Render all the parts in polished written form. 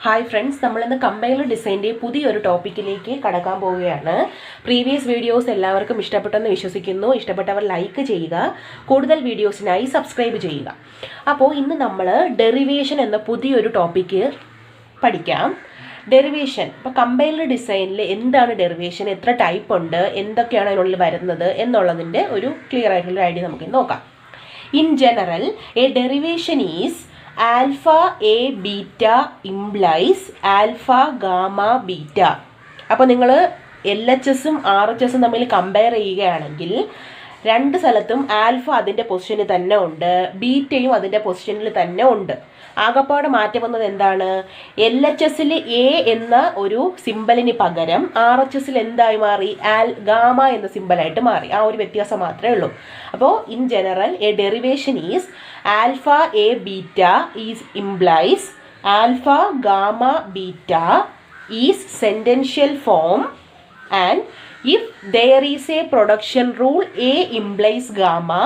Hi friends, നമ്മളിന്ന് compiler ഡിസൈൻ്റെ പുതിയൊരു ടോപ്പിക്കിലേക്ക് കടക്കാൻ പോവുകയാണ്. പ്രീവിയസ് വീഡിയോസ് എല്ലാവർക്കും ഇഷ്ടപ്പെട്ടെന്ന് വിശ്വസിക്കുന്നു. ഇഷ്ടപ്പെട്ടവർ ലൈക്ക് ചെയ്യുക, കൂടുതൽ വീഡിയോസിനായി സബ്സ്ക്രൈബ് ചെയ്യുക. അപ്പോൾ ഇന്ന് നമ്മൾ ഡെറിവേഷൻ എന്ന പുതിയൊരു ടോപ്പിക്ക് പഠിക്കാം. ഡെറിവേഷൻ, ഇപ്പോൾ കമ്പൈലർ ഡിസൈനിൽ എന്താണ് ഡെറിവേഷൻ, എത്ര ടൈപ്പ് ഉണ്ട്, എന്തൊക്കെയാണ് അതിനുള്ളിൽ വരുന്നത് എന്നുള്ളതിൻ്റെ ഒരു ക്ലിയർ ആയിട്ടുള്ള ഐഡിയ നമുക്ക് നോക്കാം. In general, a derivation is alpha A beta implies alpha gamma beta. അപ്പോൾ നിങ്ങൾ LHSഉം RHSഉം തമ്മിൽ കമ്പയർ ചെയ്യുകയാണെങ്കിൽ രണ്ട് സ്ഥലത്തും ആൽഫ അതിൻ്റെ പൊസിഷനിൽ തന്നെ ഉണ്ട്, ബീറ്റയും അതിൻ്റെ പൊസിഷനിൽ തന്നെ ഉണ്ട്. ആകപ്പാട് മാറ്റം വന്നത് എന്താണ്? LHSൽ എ എന്ന ഒരു സിമ്പലിന് പകരം RHSൽ എന്തായി മാറി? ഗാമ എന്ന സിമ്പലായിട്ട് മാറി. ആ ഒരു വ്യത്യാസം മാത്രമേ ഉള്ളൂ. അപ്പോൾ in general a derivation is alpha A beta is implies alpha gamma beta is sentential form and if there is a production rule A implies gamma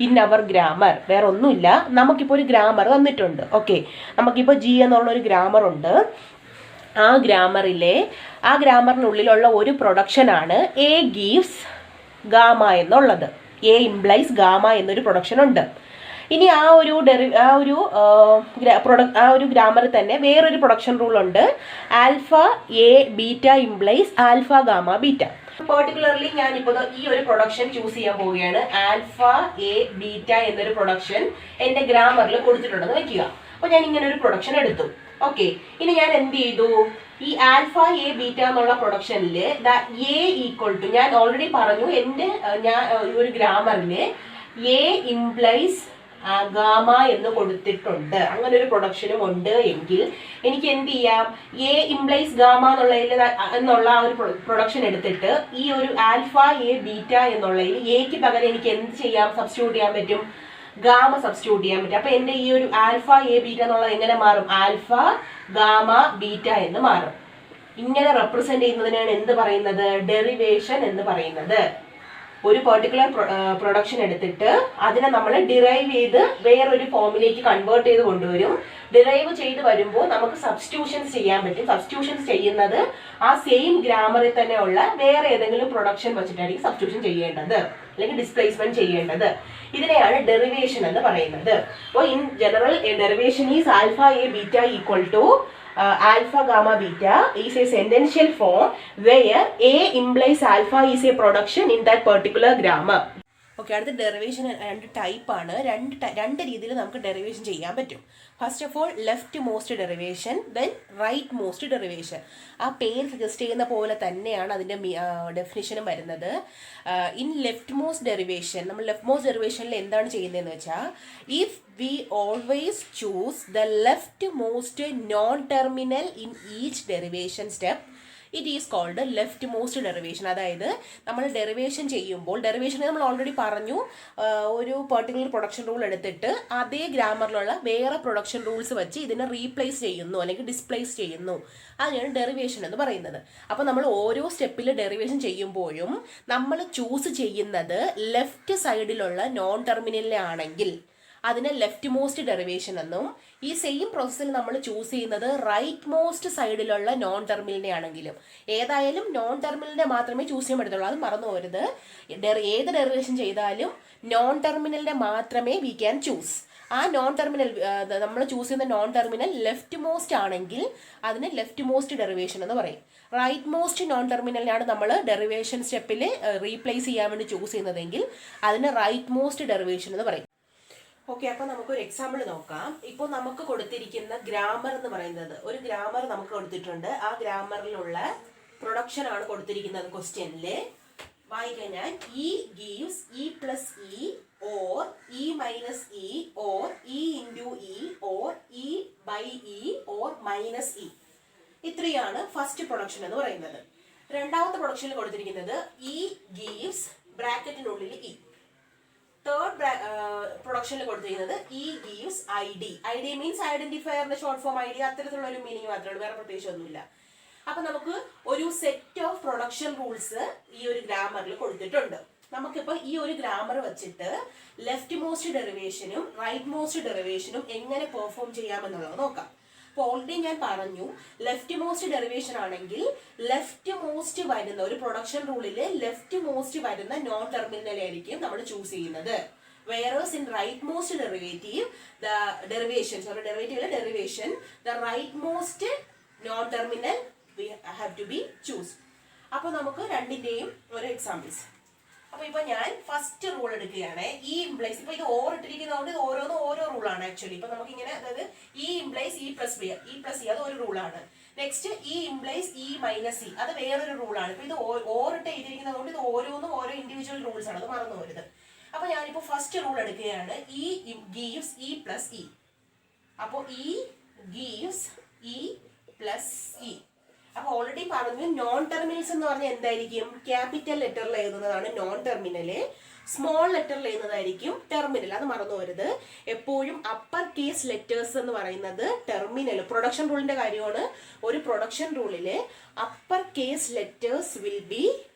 in our grammar. വേറെ ഒന്നുമില്ല, നമുക്കിപ്പോൾ ഒരു ഗ്രാമർ തന്നിട്ടുണ്ട്. ഓക്കെ, നമുക്കിപ്പോൾ G എന്നുള്ളൊരു grammar ഉണ്ട്. ആ ഗ്രാമറിനുള്ളിലുള്ള ഒരു പ്രൊഡക്ഷനാണ് A gives gamma എന്നുള്ളത്. A implies gamma എന്നൊരു പ്രൊഡക്ഷൻ ഉണ്ട്. ഇനി ആ ഒരു ഗ്രാമറിൽ തന്നെ വേറൊരു പ്രൊഡക്ഷൻ റൂൾ ഉണ്ട്. Alpha A beta implies alpha gamma beta. Particularly ഞാനിപ്പോൾ ഈ ഒരു പ്രൊഡക്ഷൻ ചൂസ് ചെയ്യാൻ പോവുകയാണ്. ആൽഫ എ ബീറ്റ എന്നൊരു പ്രൊഡക്ഷൻ എൻ്റെ ഗ്രാമറിൽ കൊടുത്തിട്ടുണ്ടെന്ന് വെക്കുക. അപ്പോൾ ഞാൻ ഇങ്ങനെ ഒരു പ്രൊഡക്ഷൻ എടുത്തു. ഓക്കെ, ഇനി ഞാൻ എന്ത് ചെയ്തു? ഈ ആൽഫ എ ബീറ്റ എന്നുള്ള പ്രൊഡക്ഷനിൽ എ ഈക്വൽ ടു, ഞാൻ ഓൾറെഡി പറഞ്ഞു ഞാൻ ഒരു ഗ്രാമറിൽ എ ഇംപ്ലൈസ് ഗാമ എന്ന് കൊടുത്തിട്ടുണ്ട്. അങ്ങനെ ഒരു പ്രൊഡക്ഷനും ഉണ്ട് എങ്കിൽ എനിക്ക് എന്ത് ചെയ്യാം? എ ഇംപ്ലൈസ് ഗാമ എന്നുള്ള ആ ഒരു പ്രൊഡക്ഷൻ എടുത്തിട്ട് ഈ ഒരു ആൽഫ എ ബീറ്റ എന്നുള്ളതിൽ എക്ക് പകരം എനിക്ക് എന്ത് ചെയ്യാം? സബ്സ്റ്റിറ്റ്യൂട്ട് ചെയ്യാൻ പറ്റും, ഗാമ സബ്സ്റ്റിറ്റ്യൂട്ട് ചെയ്യാൻ പറ്റും. അപ്പൊ എന്റെ ഈ ഒരു ആൽഫ എ ബീറ്റ എന്നുള്ളത് എങ്ങനെ മാറും? ആൽഫ ഗാമ ബീറ്റ എന്ന് മാറും. ഇങ്ങനെ റെപ്രസെന്റ് ചെയ്യുന്നതിനാണ് എന്ത് പറയുന്നത്? ഡെറിവേഷൻ എന്ന് പറയുന്നത്. ഒരു പെർട്ടിക്കുലർ പ്രൊഡക്ഷൻ എടുത്തിട്ട് അതിനെ നമ്മൾ ഡിറൈവ് ചെയ്ത് വേറൊരു ഫോമിലേക്ക് കൺവേർട്ട് ചെയ്ത് കൊണ്ടുവരും. ഡിറൈവ് ചെയ്ത് വരുമ്പോൾ നമുക്ക് സബ്സ്റ്റിറ്റ്യൂഷൻസ് ചെയ്യാൻ പറ്റും. സബ്സ്റ്റിറ്റ്യൂഷൻസ് ചെയ്യുന്നത് ആ സെയിം ഗ്രാമറിൽ തന്നെ ഉള്ള വേറെ ഏതെങ്കിലും പ്രൊഡക്ഷൻ വെച്ചിട്ടായിരിക്കും സബ്സ്റ്റിറ്റ്യൂഷൻ ചെയ്യേണ്ടത്, അല്ലെങ്കിൽ ഡിസ്പ്ലേസ്മെന്റ് ചെയ്യേണ്ടത്. ഇതിനെയാണ് ഡെറിവേഷൻ എന്ന് പറയുന്നത്. അപ്പോൾ in general a derivation is alpha A beta equal to alpha gamma beta is a sentential form where A implies alpha is a production in that particular grammar. Okay, അടുത്ത derivation രണ്ട് ടൈപ്പാണ്. രണ്ട് രീതിയിൽ നമുക്ക് derivation ചെയ്യാൻ പറ്റും. First of all leftmost derivation, then rightmost derivation. ആ പേര് സജസ്റ്റ് ചെയ്യുന്ന പോലെ തന്നെയാണ് അതിൻ്റെ ഡെഫിനിഷനും വരുന്നത്. ഇൻ ലെഫ്റ്റ് മോസ്റ്റ് ഡെറിവേഷൻ, നമ്മൾ ലെഫ്റ്റ് മോസ്റ്റ് ഡെറിവേഷനിൽ എന്താണ് ചെയ്യുന്നതെന്ന് വെച്ചാൽ, if we always choose the left most non terminal in each derivation step, it is called leftmost derivation. അതായത് നമ്മൾ ഡെറിവേഷൻ ചെയ്യുമ്പോൾ, ഡെറിവേഷൻ നമ്മൾ ഓൾറെഡി പറഞ്ഞു, ഒരു പെർട്ടിക്കുലർ പ്രൊഡക്ഷൻ റൂൾ എടുത്തിട്ട് അതേ ഗ്രാമറിലുള്ള വേറെ പ്രൊഡക്ഷൻ റൂൾസ് വെച്ച് ഇതിനെ റീപ്ലേസ് ചെയ്യുന്നു അല്ലെങ്കിൽ ഡിസ്പ്ലേസ് ചെയ്യുന്നു. അതിനാണ് ഡെറിവേഷൻ എന്ന് പറയുന്നത്. അപ്പോൾ നമ്മൾ ഓരോ സ്റ്റെപ്പിൽ ഡെറിവേഷൻ ചെയ്യുമ്പോഴും നമ്മൾ ചൂസ് ചെയ്യുന്നത് ലെഫ്റ്റ് സൈഡിലുള്ള നോൺ ടെർമിനലിനെ ആണെങ്കിൽ അതിനെ ലെഫ്റ്റ് മോസ്റ്റ് ഡെറിവേഷൻ എന്നും, ഈ സെയിം പ്രോസസ്സിൽ നമ്മൾ ചൂസ് ചെയ്യുന്നത് റൈറ്റ് മോസ്റ്റ് സൈഡിലുള്ള നോൺ ടെർമിനലിനെ ആണെങ്കിലും, ഏതായാലും നോൺ ടെർമിനലിനെ മാത്രമേ ചൂസ് ചെയ്യാൻ പറ്റത്തുള്ളൂ. അത് മറന്നു പോരുത്. ഏത് ഡെറിവേഷൻ ചെയ്താലും നോൺ ടെർമിനലിനെ മാത്രമേ വി ക്യാൻ ചൂസ്. ആ നോൺ ടെർമിനൽ, നമ്മൾ ചൂസ് ചെയ്യുന്ന നോൺ ടെർമിനൽ ലെഫ്റ്റ് മോസ്റ്റ് ആണെങ്കിൽ അതിന് ലെഫ്റ്റ് മോസ്റ്റ് ഡെറിവേഷൻ എന്ന് പറയും. റൈറ്റ് മോസ്റ്റ് നോൺ ടെർമിനലിനാണ് നമ്മൾ ഡെറിവേഷൻ സ്റ്റെപ്പിൽ റീപ്ലേസ് ചെയ്യാൻ വേണ്ടി ചൂസ് ചെയ്യുന്നതെങ്കിൽ അതിന് റൈറ്റ് മോസ്റ്റ് ഡെറിവേഷൻ എന്ന് പറയും. ഓക്കെ, അപ്പോൾ നമുക്കൊരു എക്സാമ്പിൾ നോക്കാം. ഇപ്പോൾ നമുക്ക് കൊടുത്തിരിക്കുന്ന ഗ്രാമർ എന്ന് പറയുന്നത്, ഒരു ഗ്രാമർ നമുക്ക് കൊടുത്തിട്ടുണ്ട്. ആ ഗ്രാമറിലുള്ള പ്രൊഡക്ഷൻ ആണ് കൊടുത്തിരിക്കുന്നത് ക്വസ്റ്റ്യനിൽ. വായിക്കാൻ ഞാൻ E gives E plus E or E minus E or E into E or E by E or minus E. ഇത്രയാണ് ഫസ്റ്റ് പ്രൊഡക്ഷൻ എന്ന് പറയുന്നത്. രണ്ടാമത്തെ പ്രൊഡക്ഷനിൽ കൊടുത്തിരിക്കുന്നത് E gives ബ്രാക്കറ്റിനുള്ളിൽ E. തേർഡ് പ്രൊഡക്ഷനിൽ കൊടുത്തിരിക്കുന്നത് E gives ID. ID means ഐഡന്റിഫയറിന്റെ ഷോർട്ട് ഫോം ID. അത്തരത്തിലുള്ള ഒരു മീനിങ് മാത്രമേ ഉള്ളൂ, വേറെ പ്രത്യേകിച്ച് ഒന്നുമില്ല. അപ്പൊ നമുക്ക് ഒരു സെറ്റ് ഓഫ് പ്രൊഡക്ഷൻ റൂൾസ് ഈ ഒരു ഗ്രാമറിൽ കൊടുത്തിട്ടുണ്ട്. നമുക്കിപ്പോ ഈ ഒരു ഗ്രാമർ വെച്ചിട്ട് ലെഫ്റ്റ് മോസ്റ്റ് ഡെറിവേഷനും റൈറ്റ് മോസ്റ്റ് ഡെറിവേഷനും എങ്ങനെ പെർഫോം ചെയ്യാമെന്നുള്ളത് നോക്കാം. അപ്പോൾ ഓൾറെഡി ഞാൻ പറഞ്ഞു ലെഫ്റ്റ് മോസ്റ്റ് ഡെറിവേഷൻ ആണെങ്കിൽ ലെഫ്റ്റ് മോസ്റ്റ് വരുന്ന ഒരു പ്രൊഡക്ഷൻ റൂളിൽ ലെഫ്റ്റ് മോസ്റ്റ് വരുന്ന നോൺ ടെർമിനൽ ആയിരിക്കും നമ്മൾ ചൂസ് ചെയ്യുന്നത്. Whereas in rightmost derivative, the derivation, the rightmost non-terminal we have to be choose. അപ്പോൾ നമുക്ക് രണ്ടിന്റെയും ഒരു എക്സാമ്പിൾസ്. അപ്പോൾ ഇപ്പോൾ ഞാൻ ഫസ്റ്റ് റൂൾ എടുക്കുകയാണ്. ഈ ഇംപ്ലൈസ് ഇപ്പോൾ ഇത് ഓർ ഇട്ടിരിക്കുന്നതുകൊണ്ട് ഇത് ഓരോന്നും ഓരോ റൂളാണ് ആക്ച്വലി. ഇപ്പൊ നമുക്ക് ഇങ്ങനെ, അതായത് ഈ implies E plus B, E plus C, അത് ഒരു റൂളാണ്. നെക്സ്റ്റ് ഈ ഇംപ്ലൈസ് ഇ മൈനസ് സി, അത് വേറൊരു റൂളാണ്. ഇപ്പൊ ഇത് ഓർ ഇട്ട് എഴുതിയിരിക്കുന്നതുകൊണ്ട് ഇത് ഓരോന്നും ഓരോ ഇൻഡിവിജ്വൽ റൂൾസ് ആണ്, അത് മറന്നു പോരുത്. അപ്പൊ ഞാനിപ്പോ ഫസ്റ്റ് റൂൾ എടുക്കുകയാണ്. E gives E plus E. അപ്പോൾ E gives E plus E. അപ്പൊ ഓൾറെഡി പറഞ്ഞു നോൺ ടെർമിനൽസ് എന്ന് പറഞ്ഞാൽ എന്തായിരിക്കും? ക്യാപിറ്റൽ ലെറ്ററിൽ എഴുതുന്നതാണ് നോൺ ടെർമിനല്, സ്മോൾ ലെറ്ററിൽ എഴുതുന്നതായിരിക്കും ടെർമിനൽ. അത് മറന്നു വരുത്. എപ്പോഴും അപ്പർ കേസ് ലെറ്റേഴ്സ് എന്ന് പറയുന്നത് ടെർമിനൽ. പ്രൊഡക്ഷൻ റൂളിന്റെ കാര്യമാണ്. ഒരു പ്രൊഡക്ഷൻ റൂളില് upper case letters will be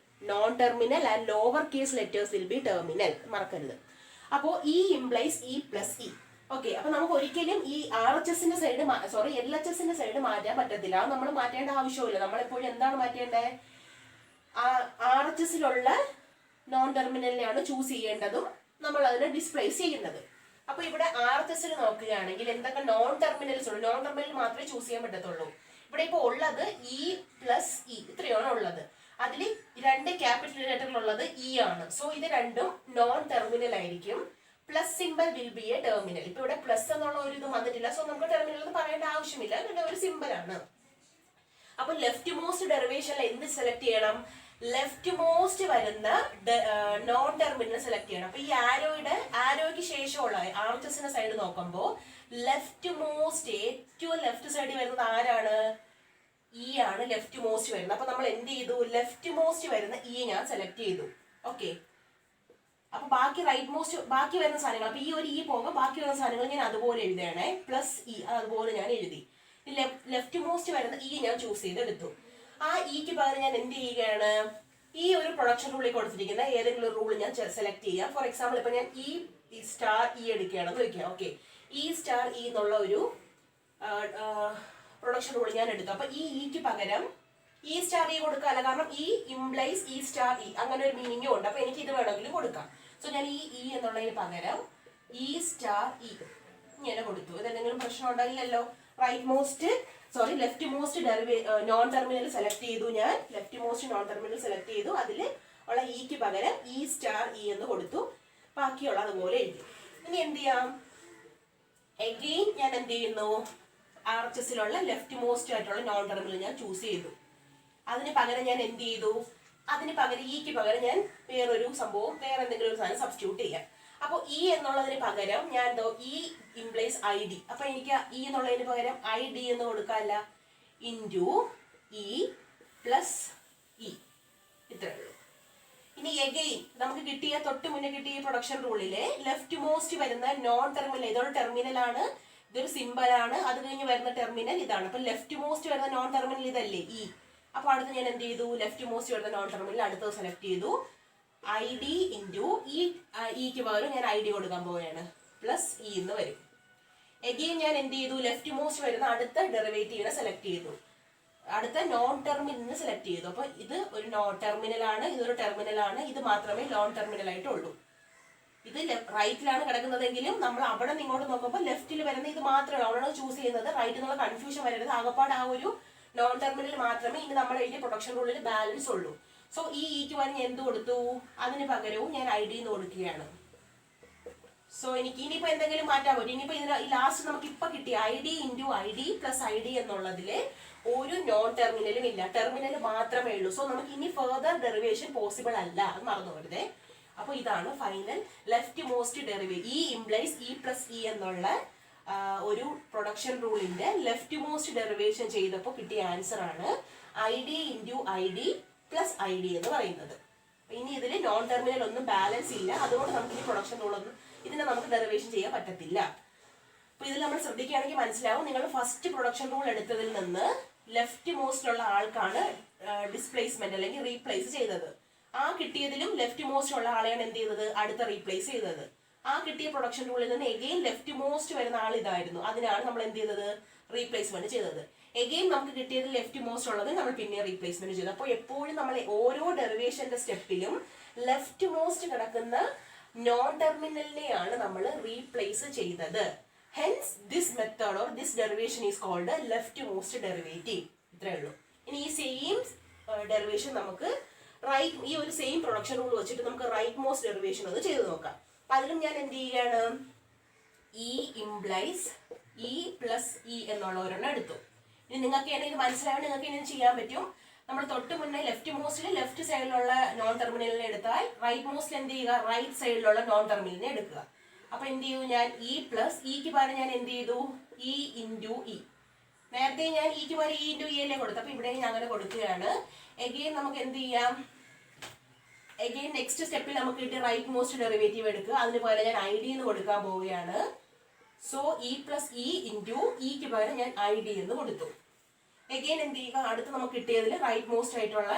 non terminal and lower case letters will be terminal. മറക്കരുത്. അപ്പോൾ E implies E plus E. Okay, അപ്പൊ നമുക്ക് ഒരിക്കലും ഈ RHSന്റെ സൈഡ് LHSന്റെ സൈഡ് മാറ്റാൻ പറ്റത്തില്ല. അത് നമ്മൾ മാറ്റേണ്ട ആവശ്യമില്ല. നമ്മളെപ്പോഴും എന്താണ് മാറ്റേണ്ടത്? RHSലുള്ള നോൺ ടെർമിനലിനെയാണ് ചൂസ് ചെയ്യേണ്ടതും നമ്മൾ അതിനെ ഡിസ്പ്ലേസ് ചെയ്യുന്നത്. അപ്പൊ ഇവിടെ RHSൽ നോക്കുകയാണെങ്കിൽ എന്തൊക്കെ നോൺ ടെർമിനൽസ് ഉള്ളൂ? നോൺ ടെർമിനൽ മാത്രമേ ചൂസ് ചെയ്യാൻ പറ്റത്തുള്ളൂ. ഇവിടെ ഇപ്പോൾ ഉള്ളത് ഇ പ്ലസ് ഇ, ഇത്രയാണ് ഉള്ളത്. അതിൽ രണ്ട് ക്യാപിറ്റൽ ലെറ്ററിലുള്ളത് ഇ ആണ്. സോ ഇത് രണ്ടും നോൺ ടെർമിനൽ ആയിരിക്കും. Plus simple will be A terminal. ഇപ്പൊ ഇവിടെ പ്ലസ് എന്നുള്ള ഒരു ഇത് വന്നിട്ടില്ല. സോ നമുക്ക് ടെർമിനൽ എന്ന് പറയേണ്ട ആവശ്യമില്ല, പിന്നെ ഒരു സിമ്പിൾ ആണ്. അപ്പൊ ലെഫ്റ്റ് മോസ്റ്റ് ഡെറിവേഷനിൽ എന്ത് സെലക്ട് ചെയ്യണം? ലെഫ്റ്റ് മോസ്റ്റ് വരുന്ന നോൺ ടെർമിനൽ സെലക്ട് ചെയ്യണം. അപ്പൊ ഈ ആരോയ്ക്ക് ശേഷമുള്ള RHSന്റെ സൈഡ് നോക്കുമ്പോൾ ലെഫ്റ്റ് മോസ്റ്റ്, ഏറ്റവും ലെഫ്റ്റ് സൈഡിൽ വരുന്നത് ആരാണ്? ഇ ആണ് ലെഫ്റ്റ് മോസ്റ്റ് വരുന്നത്. അപ്പൊ നമ്മൾ എന്ത് ചെയ്തു? ലെഫ്റ്റ് മോസ്റ്റ് വരുന്ന ഇ ഞാൻ സെലക്ട് ചെയ്തു. ഓക്കെ, അപ്പൊ ബാക്കി റൈറ്റ് മോസ്റ്റ്, ബാക്കി വരുന്ന സാധനങ്ങൾ, അപ്പൊ ഈ ഒരു ഇ പോകുമ്പോൾ ബാക്കി വരുന്ന സാധനങ്ങൾ ഞാൻ അതുപോലെ എഴുതുകയാണേ. പ്ലസ് ഇ അതുപോലെ ഞാൻ എഴുതി. ലെഫ്റ്റ് മോസ്റ്റ് വരുന്ന ഇ ഞാൻ ചൂസ് ചെയ്തെടുത്തു. ആ ഇക്ക് പകരം ഞാൻ എന്ത് ചെയ്യുകയാണ്? ഈ ഒരു പ്രൊഡക്ഷൻ റൂളിൽ കൊടുത്തിരിക്കുന്ന ഏതെങ്കിലും ഒരു റൂൾ ഞാൻ സെലക്ട് ചെയ്യാം. ഫോർ എക്സാമ്പിൾ ഇപ്പൊ ഞാൻ ഇ സ്റ്റാർ ഇ എടുക്കുകയാണെന്ന് വെക്കാം. ഓക്കെ, ഇ സ്റ്റാർ ഇ എന്നുള്ള ഒരു പ്രൊഡക്ഷൻ റൂൾ ഞാൻ എടുത്തു. അപ്പൊ ഈ ഇക്ക് പകരം ഇ സ്റ്റാർ ഇ കൊടുക്കാല്ല, കാരണം E implies E star E, അങ്ങനെ ഒരു മീനിങ്ങും ഉണ്ട്. അപ്പൊ എനിക്ക് ഇത് വേണമെങ്കിലും കൊടുക്കാം. സോ ഞാൻ ഈ എന്നുള്ളതിന് പകരം ഇ സ്റ്റാർ ഇ ഇങ്ങനെ കൊടുത്തു. ഇതെന്തെങ്കിലും പ്രശ്നം ഉണ്ടായില്ലല്ലോ. Left most non terminal select ചെയ്തു. ഞാൻ left most non terminal select ചെയ്തു. അതിൽ ഉള്ള ഇക്ക് പകരം ഇ സ്റ്റാർ ഇ എന്ന് കൊടുത്തു. ബാക്കിയുള്ള അതുപോലെ എഴുതി. ഇനി എന്ത് ചെയ്യാം? എഗെയിൻ ഞാൻ എന്ത് ചെയ്യുന്നു? RHSലുള്ള ലെഫ്റ്റ് മോസ്റ്റ് ആയിട്ടുള്ള നോൺ ടെർമിനൽ ഞാൻ ചൂസ് ചെയ്തു. അതിന് പകരം ഞാൻ എന്ത് ചെയ്തു? അതിന് പകരം ഇക്ക് പകരം ഞാൻ വേറൊരു സംഭവം, വേറെ എന്തെങ്കിലും ഒരു സാധനം സബ്സ്റ്റിറ്റ്യൂട്ട് ചെയ്യാം. അപ്പോൾ ഇ എന്നുള്ളതിന് പകരം ഞാൻ എന്തോ ഇ ഇംപ്ലൈസ് ഐ ഡി. അപ്പൊ എനിക്ക് ഇ എന്നുള്ളതിന് പകരം ഐ ഡി എന്ന് കൊടുക്കാമല്ല. ഇൻറ്റു ഇ പ്ലസ് ഇ, ഇത്രയേ ഉള്ളൂ. ഇനി എഗെയിൻ നമുക്ക് കിട്ടിയ തൊട്ട് മുന്നേ കിട്ടിയ പ്രൊഡക്ഷൻ റൂളിലെ ലെഫ്റ്റ് മോസ്റ്റ് വരുന്ന നോൺ ടെർമിനൽ, ഇതൊരു ടെർമിനലാണ്, ഇതൊരു സിമ്പിൾ ആണ്. അത് കഴിഞ്ഞ് വരുന്ന ടെർമിനൽ ഇതാണ്. അപ്പൊ ലെഫ്റ്റ് മോസ്റ്റ് വരുന്ന നോൺ ടെർമിനൽ ഇതല്ലേ ഇ. അപ്പൊ അടുത്ത് ഞാൻ എന്ത് ചെയ്തു? ലെഫ്റ്റ് മോസ്റ്റ് വരുന്ന നോൺ ടെർമിനൽ അടുത്തത് സെലക്ട് ചെയ്തു. ഐ ഡി ഇൻറ്റു ഇക്ക് പകരം ഞാൻ ഐ ഡി കൊടുക്കാൻ പോവുകയാണ്. പ്ലസ് ഇ എന്ന് വരും. എഗെയിൻ ഞാൻ എന്ത് ചെയ്തു? ലെഫ്റ്റ് മോസ്റ്റ് വരുന്ന അടുത്ത ഡെറിവേറ്റീവിനെ സെലക്ട് ചെയ്തു. അടുത്ത നോൺ ടെർമിനലിനെ സെലക്ട് ചെയ്തു. അപ്പൊ ഇത് ഒരു നോൺ ടെർമിനലാണ്, ഇതൊരു ടെർമിനലാണ്. ഇത് മാത്രമേ നോൺ ടെർമിനൽ ആയിട്ടുള്ളൂ. ഇത് റൈറ്റിലാണ് കിടക്കുന്നതെങ്കിലും നമ്മൾ അവിടെ നിന്ന് ഇങ്ങോട്ട് നോക്കുമ്പോൾ ലെഫ്റ്റിൽ വരുന്ന ഇത് മാത്രമേ അവിടെ ചൂസ് ചെയ്യുന്നത്. റൈറ്റ് എന്നുള്ള കൺഫ്യൂഷൻ വരരുത്. ആകപ്പാട് ആ ഒരു നോൺ ടെർമിനൽ മാത്രമേ ഇനി നമ്മൾ എഴുതിയ പ്രൊഡക്ഷൻ റൂളിൽ ബാലൻസ് ഉള്ളൂ. സോ ഈ ഇക്ക് പകരം ഞാൻ എന്ത് കൊടുത്തു? അതിന് പകരവും ഞാൻ ഐ ഡി എന്ന് കൊടുക്കുകയാണ്. സോ എനിക്ക് ഇനിയിപ്പോ എന്തെങ്കിലും മാറ്റാൻ പറ്റും? ഇനിയിപ്പോ ഇതിന് ലാസ്റ്റ് നമുക്ക് ഇപ്പൊ കിട്ടിയ I D into I D plus I D എന്നുള്ളതില് ഒരു നോൺ ടെർമിനലും ഇല്ല, ടെർമിനൽ മാത്രമേ ഉള്ളൂ. സോ നമുക്ക് ഇനി ഫെർദർ ഡെറിവേഷൻ പോസിബിൾ അല്ല, അത് മറന്നു പോരുതേ. അപ്പൊ ഇതാണ് final left most derivative. E implies E plus E എന്നുള്ള ഒരു പ്രൊഡക്ഷൻ റൂളിന്റെ ലെഫ്റ്റ് മോസ്റ്റ് ഡെറിവേഷൻ ചെയ്തപ്പോൾ കിട്ടിയ ആൻസർ ആണ് I D into I D plus I D എന്ന് പറയുന്നത്. ഇനി ഇതിൽ നോൺ ടെർമിനൽ ഒന്നും ബാലൻസ് ഇല്ല, അതുകൊണ്ട് നമുക്ക് ഈ പ്രൊഡക്ഷൻ റൂളൊന്നും ഇതിനെ നമുക്ക് ഡെറിവേഷൻ ചെയ്യാൻ പറ്റത്തില്ല. അപ്പൊ ഇതിൽ നമ്മൾ ശ്രദ്ധിക്കുകയാണെങ്കിൽ മനസ്സിലാവും, നിങ്ങൾ ഫസ്റ്റ് പ്രൊഡക്ഷൻ റൂൾ എടുത്തതിൽ നിന്ന് ലെഫ്റ്റ് മോസ്റ്റിലുള്ള ആൾക്കാണ് ഡിസ്പ്ലേസ്മെന്റ് അല്ലെങ്കിൽ റീപ്ലേസ് ചെയ്തത്. ആ കിട്ടിയതിലും ലെഫ്റ്റ് മോസ്റ്റ് ഉള്ള ആളെയാണ് എന്ത് ചെയ്തത്? അടുത്ത റീപ്ലേസ് ചെയ്തത്. ആ കിട്ടിയ പ്രൊഡക്ഷൻ റൂളിൽ നിന്ന് എഗെയിൻ ലെഫ്റ്റ് മോസ്റ്റ് വരുന്ന ആൾ ഇതായിരുന്നു. അതിനാണ് നമ്മൾ എന്ത് ചെയ്തത്? റീപ്ലേസ്മെന്റ് ചെയ്തത്. എഗെയിൻ നമുക്ക് കിട്ടിയത് ലെഫ്റ്റ് മോസ്റ്റ് ഉള്ളത് നമ്മൾ പിന്നെ റീപ്ലേസ്മെന്റ് ചെയ്തു. അപ്പോൾ എപ്പോഴും നമ്മൾ ഓരോ ഡെറിവേഷന്റെ സ്റ്റെപ്പിലും ലെഫ്റ്റ് മോസ്റ്റ് കിടക്കുന്ന നോൺ ടെർമിനലിനെയാണ് നമ്മൾ റീപ്ലേസ് ചെയ്തത്. Hence this method or this derivation is called leftmost derivative. ഇത്രയേ ഉള്ളൂ. ഇനി ഈ സെയിം ഡെറിവേഷൻ നമുക്ക് ഈ ഒരു സെയിം പ്രൊഡക്ഷൻ റൂൾ വെച്ചിട്ട് നമുക്ക് റൈറ്റ് മോസ്റ്റ് ഡെറിവേഷൻ ഒന്ന് ചെയ്ത് നോക്കാം. അതിലും ഞാൻ എന്ത് ചെയ്യുകയാണ്? E implies E plus E എന്നുള്ള ഒരെണ്ണം എടുത്തു. ഇനി നിങ്ങൾക്ക് ഇത് മനസ്സിലാവാൻ നിങ്ങൾക്ക് ഇനി ചെയ്യാൻ പറ്റും. നമ്മൾ തൊട്ട് മുന്നേ ലെഫ്റ്റ് മോസ്റ്റിൽ ലെഫ്റ്റ് സൈഡിലുള്ള നോൺ ടെർമിനലിനെ എടുത്താൽ റൈറ്റ് മോസ്റ്റിൽ എന്ത് ചെയ്യുക? റൈറ്റ് സൈഡിലുള്ള നോൺ ടെർമിനലിനെ എടുക്കുക. അപ്പൊ എന്ത് ചെയ്യൂ? ഞാൻ ഇ പ്ലസ് ഇക്ക് പകരം ഞാൻ എന്ത് ചെയ്തു? E into E. നേരത്തെ ഞാൻ ഇക്ക് പകരം ഇ ഇൻറ്റു ഇ അല്ലേ കൊടുത്തു. അപ്പൊ ഇവിടെ ഞാൻ അങ്ങനെ കൊടുക്കുകയാണ്. എഗെയിൻ നമുക്ക് എന്ത് ചെയ്യാം? എഗെയിൻ നെക്സ്റ്റ് സ്റ്റെപ്പിൽ നമുക്ക് കിട്ടിയ റൈറ്റ് മോസ്റ്റ് ഡെറിവേറ്റീവ് എടുക്കുക. അതിന് പകരം ഞാൻ ഐ ഡി എന്ന് കൊടുക്കാൻ പോവുകയാണ്. So E plus E into ഇക്ക് പകരം ഞാൻ ഐ ഡി എന്ന് കൊടുത്തു. എഗെയിൻ എന്ത് ചെയ്യുക? അടുത്ത് നമുക്ക് കിട്ടിയതിൽ റൈറ്റ് മോസ്റ്റ് ആയിട്ടുള്ള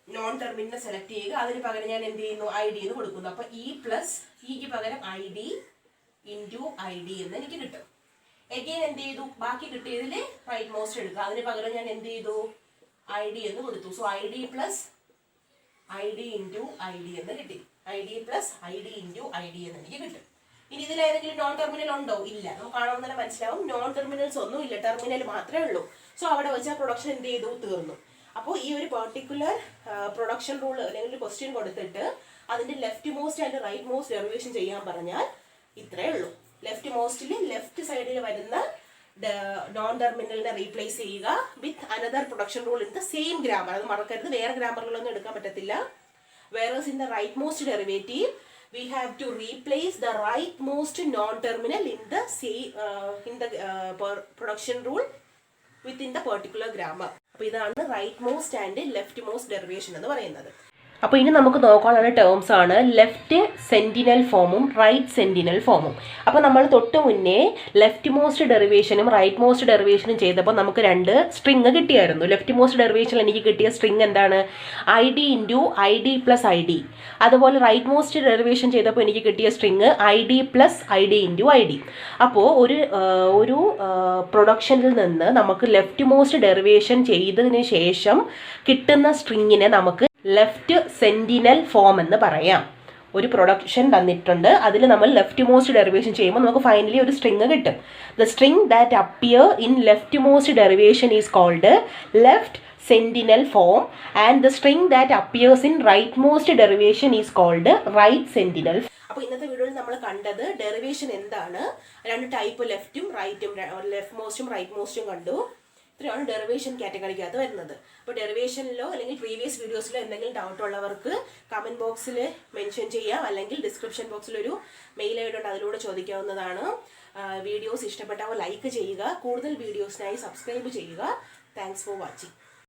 നോൺ ടെർമിനലിനെ സെലക്ട് ചെയ്യുക. അതിന് പകരം ഞാൻ എന്ത് ചെയ്യുന്നു? ഐ ഡി എന്ന് കൊടുക്കുന്നു. അപ്പൊ ഇ പ്ലസ് ഇക്ക് പകരം I D into I D എന്ന് എനിക്ക് കിട്ടും. എഗെയിൻ എന്ത് ചെയ്തു? ബാക്കി കിട്ടിയതിൽ റൈറ്റ് മോസ്റ്റ് എടുക്കുക. അതിന് പകരം ഞാൻ എന്ത് ചെയ്തു? ഐ ഡി എന്ന് കൊടുത്തു. So I D plus I D into I D എന്ന് കിട്ടി. I D plus I D into I D എന്ന് എനിക്ക് കിട്ടും. ഇനി ഇതിൽ ഏതെങ്കിലും നോൺ ടെർമിനൽ ഉണ്ടോ? ഇല്ല. നമുക്ക് കാണുമ്പോൾ തന്നെ മനസ്സിലാവും നോൺ ടെർമിനൽസ് ഒന്നും ഇല്ല, ടെർമിനൽ മാത്രമേ ഉള്ളൂ. സോ അവിടെ വെച്ച് ആ പ്രൊഡക്ഷൻ എന്ത് ചെയ്തു? തീർന്നു. അപ്പോൾ ഈ ഒരു പെർട്ടിക്കുലർ പ്രൊഡക്ഷൻ റൂൾ അല്ലെങ്കിൽ ഒരു ക്വസ്റ്റ്യൻ കൊടുത്തിട്ട് അതിന്റെ leftmost and rightmost derivation ചെയ്യാൻ പറഞ്ഞാൽ ഇത്രയേ ഉള്ളൂ. ലെഫ്റ്റ് മോസ്റ്റിൽ ലെഫ്റ്റ് സൈഡിൽ വരുന്ന നോൺ ടെർമിനലിനെ റീപ്ലേസ് ചെയ്യുക with another production rule in the same grammar. അത് മറക്കരുത്, വേറെ ഗ്രാമറുകളൊന്നും എടുക്കാൻ പറ്റത്തില്ല. Whereas in the rightmost derivative we have to replace the rightmost non-terminal in the production rule within the particular grammar. അപ്പോൾ ഇതാണ് rightmost and leftmost derivation എന്ന് പറയുന്നത്. അപ്പോൾ ഇനി നമുക്ക് നോക്കാനുള്ള ടേംസ് ആണ് ലെഫ്റ്റ് സെന്റിനൽ ഫോമും റൈറ്റ് സെന്റിനൽ ഫോമും. അപ്പോൾ നമ്മൾ തൊട്ട് മുന്നേ ലെഫ്റ്റ് മോസ്റ്റ് ഡെറിവേഷനും റൈറ്റ് മോസ്റ്റ് ഡെറിവേഷനും ചെയ്തപ്പോൾ നമുക്ക് രണ്ട് സ്ട്രിങ് കിട്ടിയായിരുന്നു. ലെഫ്റ്റ് മോസ്റ്റ് ഡെറിവേഷനിൽ എനിക്ക് കിട്ടിയ സ്ട്രിങ് എന്താണ്? I D into I D plus I D. അതുപോലെ റൈറ്റ് മോസ്റ്റ് ഡെറിവേഷൻ ചെയ്തപ്പോൾ എനിക്ക് കിട്ടിയ string I D plus I D into I D. അപ്പോൾ ഒരു പ്രൊഡക്ഷനിൽ നിന്ന് നമുക്ക് ലെഫ്റ്റ് മോസ്റ്റ് ഡെറിവേഷൻ ചെയ്തതിന് ശേഷം കിട്ടുന്ന സ്ട്രിങ്ങിനെ നമുക്ക് ലെഫ്റ്റ് സെന്റിനൽ ഫോം എന്ന് പറയാം. ഒരു പ്രൊഡക്ഷൻ തന്നിട്ടുണ്ട്, അതിൽ നമ്മൾ ലെഫ്റ്റ് മോസ്റ്റ് ഡെറിവേഷൻ ചെയ്യുമ്പോൾ നമുക്ക് ഫൈനലി ഒരു സ്ട്രിങ് കിട്ടും. The string that appear in leftmost derivation is called left sentential form and the string that appears in rightmost derivation is called right sentential. അപ്പോൾ ഇന്നത്തെ വീഡിയോയിൽ നമ്മൾ കണ്ടത് derivation എന്താണ്, രണ്ട് ടൈപ്പ് ലെഫ്റ്റും റൈറ്റും, ലെഫ്റ്റ് മോസ്റ്റും റൈറ്റ് മോസ്റ്റും കണ്ടു. ഇത്രയാണ് ഡെറിവേഷൻ കാറ്റഗറിക്കകത്ത് വരുന്നത്. അപ്പോൾ ഡെറിവേഷനിലോ അല്ലെങ്കിൽ പ്രീവിയസ് വീഡിയോസിലോ എന്തെങ്കിലും ഡൗട്ട് ഉള്ളവർക്ക് കമൻറ്റ് ബോക്സിൽ മെൻഷൻ ചെയ്യാം, അല്ലെങ്കിൽ ഡിസ്ക്രിപ്ഷൻ ബോക്സിൽ ഒരു മെയിൽ ഐ ഡി ഉണ്ട്, അതിലൂടെ ചോദിക്കാവുന്നതാണ്. വീഡിയോസ് ഇഷ്ടപ്പെട്ടാൽ ലൈക്ക് ചെയ്യുക, കൂടുതൽ വീഡിയോസിനായി സബ്സ്ക്രൈബ് ചെയ്യുക. Thanks for watching.